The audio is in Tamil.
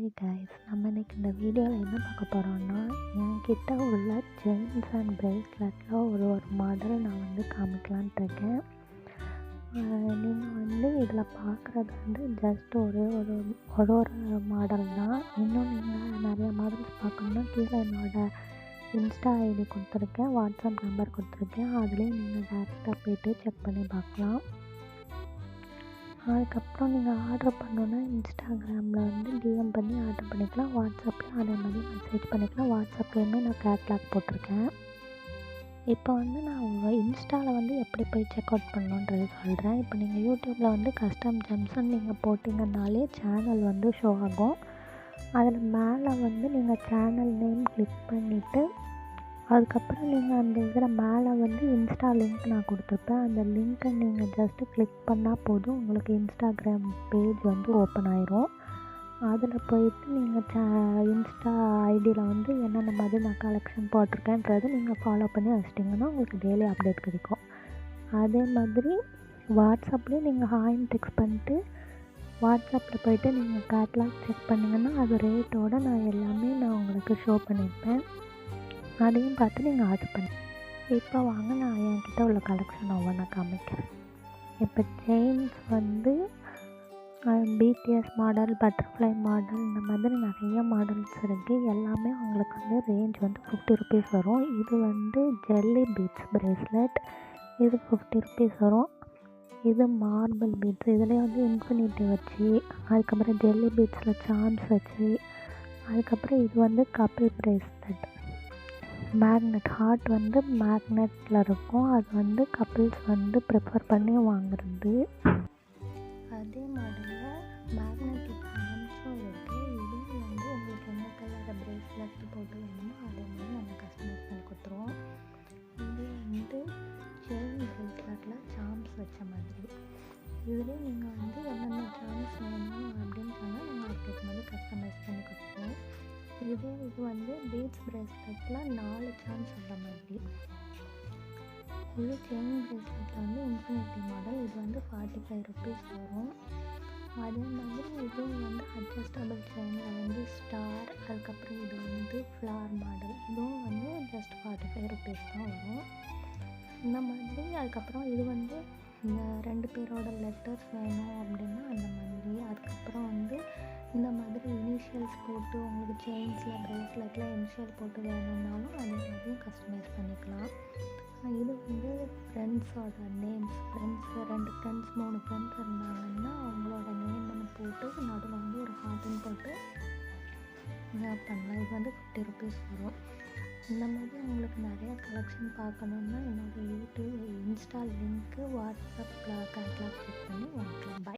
ஹே கைஸ், நம்ம இன்னைக்கு இந்த வீடியோவில் என்ன பார்க்க போகிறோம்னா, என்கிட்ட உள்ள செயின்ஸ் அண்ட் பிரேஸ்லெட்டில் ஒரு மாடல் நான் காமிக்கலான்ட்டு இருக்கேன். நீங்கள் இதில் பார்க்குறது ஜஸ்ட் ஒரு மாடல் தான். இன்னும் நீங்கள் நிறைய மாடல்ஸ் பார்க்கணுன்னா கீழே என்னோடய இன்ஸ்டா ஐடி கொடுத்துருக்கேன், வாட்ஸ்அப் நம்பர் கொடுத்துருக்கேன். அதுலேயும் நீங்கள் டேரெக்டாக போய்ட்டு செக் பண்ணி பார்க்கலாம். அதுக்கப்புறம் நீங்கள் ஆர்டர் பண்ணணுன்னா இன்ஸ்டாகிராமில் டிஎம் பண்ணி ஆர்டர் பண்ணிக்கலாம். வாட்ஸ்அப்லேயும் அதே மாதிரி மெசேஜ் பண்ணிக்கலாம். வாட்ஸ்அப்லேயுமே நான் கேட்லாக் போட்டிருக்கேன். இப்போ நான் இன்ஸ்டாவில் எப்படி போய் செக் அவுட் பண்ணணுன்றது சொல்கிறேன். இப்போ நீங்கள் யூடியூப்பில் கஸ்டம் ஜெம்ஸ்ன்னு நீங்கள் போட்டிங்கன்னாலே சேனல் ஷோ ஆகும். அதில் மேலே நீங்கள் சேனல் நேம் கிளிக் பண்ணிவிட்டு அதுக்கப்புறம் நீங்கள் அந்த இதில் மேலே இன்ஸ்டா லிங்க் நான் கொடுத்துருப்பேன். அந்த லிங்க்கை நீங்கள் ஜஸ்ட்டு கிளிக் பண்ணால் போதும், உங்களுக்கு இன்ஸ்டாகிராம் பேஜ் ஓப்பன் ஆயிரும். அதில் போயிட்டு நீங்கள் இன்ஸ்டா ஐடியில் என்னென்ன மாதிரி நான் கலெக்ஷன் போட்டிருக்கேன்றது நீங்கள் ஃபாலோ பண்ணி வச்சிட்டிங்கன்னா உங்களுக்கு டெய்லி அப்டேட் கிடைக்கும். அதே மாதிரி வாட்ஸ்அப்லேயும் நீங்கள் ஹாய்ன்னு டெக்ஸ்ட் பண்ணிட்டு வாட்ஸ்அப்பில் போய்ட்டு நீங்கள் கேட்லாக் செக் பண்ணிங்கன்னா அது ரேட்டோடு நான் எல்லாமே உங்களுக்கு ஷோ பண்ணியிருப்பேன். அதையும் பார்த்து நீங்கள் ஆர்டர் பண்ணி இப்போ வாங்க நான் என்கிட்ட உள்ள கலெக்ஷன் ஒவ்வொன்றா காமிக்கிறேன். இப்போ chains BTS model, butterfly model, இந்த மாதிரி நிறைய மாடல்ஸ் இருக்குது. எல்லாமே உங்களுக்கு ரேஞ்ச் 50 ருபீஸ் வரும். இது ஜெல்லி பீட்ஸ் பிரேஸ்லெட், இது 50 ருபீஸ் வரும். இது மார்பிள் பீட்ஸ், இதுலேயே இன்ஃபினிட்டி வச்சு, அதுக்கப்புறம் ஜெல்லி பீட்ஸில் சார்ம்ஸ் வச்சு, அதுக்கப்புறம் இது கப்பிள் பிரேஸ்லெட் மேக்னெட் ஹார்ட் மேக்னெட்டில் இருக்கும். அது கப்பிள்ஸ் ப்ரிஃபர் பண்ணி வாங்குறது. அதே மாடலில் மேக்னெட்டிக் ஹேண்ட்ஸும் இருக்குது. இதுவும் உங்களுக்கு என்ன கலர் பிரேஸ்லெட் போட்டு வேணுமோ அதே மாதிரி நாங்கள் கஸ்டமைஸ் பண்ணி கொடுத்துருவோம். இது செயின் பிரேஸ்லெட்டில் சார்ம்ஸ் வச்ச மாதிரி. இதுலேயே நீங்கள் என்னென்ன சார்ம்ஸ் வேணும் அப்படின்னு சொன்னால் நாங்கள் அதுக்கு மாதிரி கஸ்டமைஸ் பண்ணி கொடுத்துருவோம். இது பீட்ஸ் பிரேஸ்லெட்டில் 4 சார்ம்ஸ் வர மாதிரி. இது செயின் பிரேஸ்லெட்டில் இன்ஃபினிட்டி மாடல். இது 45 ருபீஸ் வரும். அதே மாதிரி இதுவும் அட்ஜஸ்டபிள் செயினில் ஸ்டார், அதுக்கப்புறம் இது ஃப்ளார் மாடல். இதுவும் ஜஸ்ட் 45 ருபீஸ் தான் வரும். இந்த மாதிரி அதுக்கப்புறம் இது இந்த 2 பேரோட லெட்டர்ஸ் வேணும் அப்படின்னா அந்த மாதிரி. அதுக்கப்புறம் இந்த மாதிரி இனிஷியல்ஸ் போட்டு உங்களுக்கு செயின்ஸில் பிரேஸ்லெட்டில் இனிஷியல் போட்டு வேணும்னாலும் அதே மாதிரி கஸ்டமைஸ் பண்ணிக்கலாம். இது ஃப்ரெண்ட்ஸோட நேம்ஸ், 2 ஃப்ரெண்ட்ஸ் 3 ஃப்ரெண்ட்ஸ் இருந்தாங்கன்னா அவங்களோட நேம்னு போட்டு நடுவில் ஒரு ஹார்ட்டுன்னு போட்டு பண்ணலாம். இது 50 ருபீஸ் வரும். இந்த மாதிரி உங்களுக்கு நிறையா கலெக்ஷன் பார்க்கணுன்னா என்னோடய யூடியூப் இன்ஸ்டா லிங்க்கு வாட்ஸ்அப்பில் கேட்லாக் செக் பண்ணி வாங்கிக்கலாம். பை.